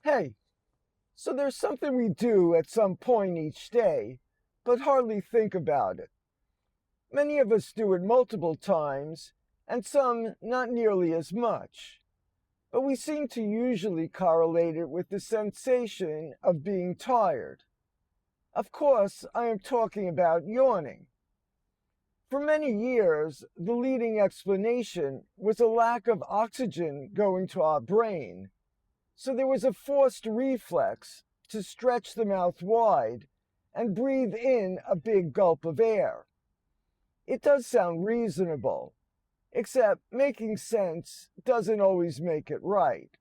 Hey, so there's something we do at some point each day, but hardly think about it. Many of us do it multiple times, and some not nearly as much. But we seem to usually correlate it with the sensation of being tired. Of course, I am talking about yawning. For many years, the leading explanation was a lack of oxygen going to our brain. So there was a forced reflex to stretch the mouth wide and breathe in a big gulp of air. It does sound reasonable, except making sense doesn't always make it right.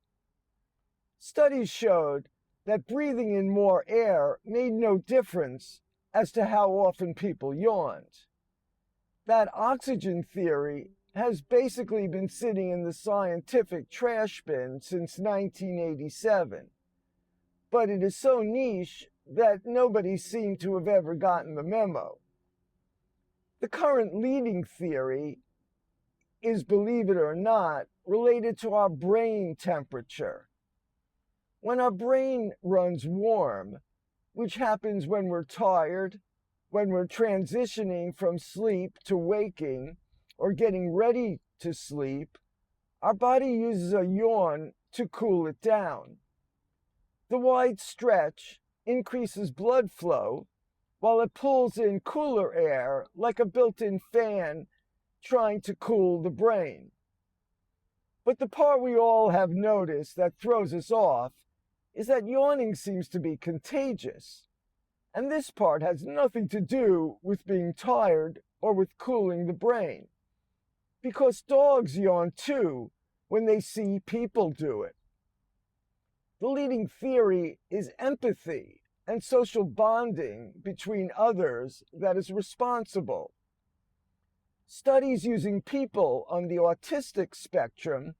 Studies showed that breathing in more air made no difference as to how often people yawned. That oxygen theory has basically been sitting in the scientific trash bin since 1987, but it is so niche that nobody seemed to have ever gotten the memo. The current leading theory is, believe it or not, related to our brain temperature. When our brain runs warm, which happens when we're tired, when we're transitioning from sleep to waking, or getting ready to sleep, our body uses a yawn to cool it down. The wide stretch increases blood flow while it pulls in cooler air like a built-in fan trying to cool the brain. But the part we all have noticed that throws us off is that yawning seems to be contagious. And this part has nothing to do with being tired or with cooling the brain. Because dogs yawn too when they see people do it. The leading theory is empathy and social bonding between others that is responsible. Studies using people on the autistic spectrum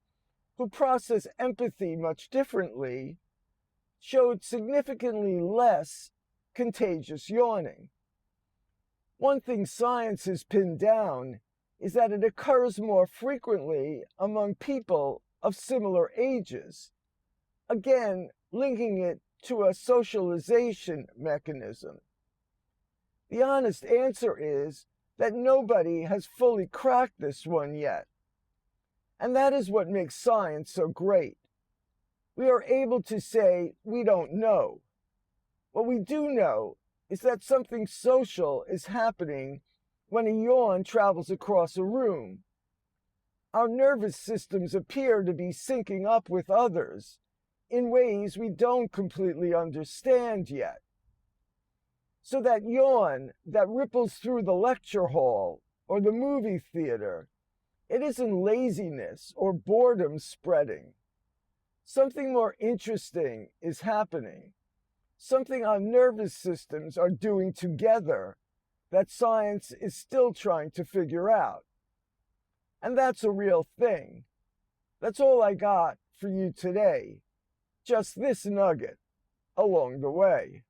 who process empathy much differently showed significantly less contagious yawning. One thing science has pinned down is that it occurs more frequently among people of similar ages, again linking it to a socialization mechanism. The honest answer is that nobody has fully cracked this one yet. And that is what makes science so great. We are able to say we don't know. What we do know is that something social is happening when a yawn travels across a room. Our nervous systems appear to be syncing up with others in ways we don't completely understand yet. So that yawn that ripples through the lecture hall or the movie theater, it isn't laziness or boredom spreading. Something more interesting is happening. Something our nervous systems are doing together that science is still trying to figure out. And that's a real thing. That's all I got for you today. Just this nugget along the way.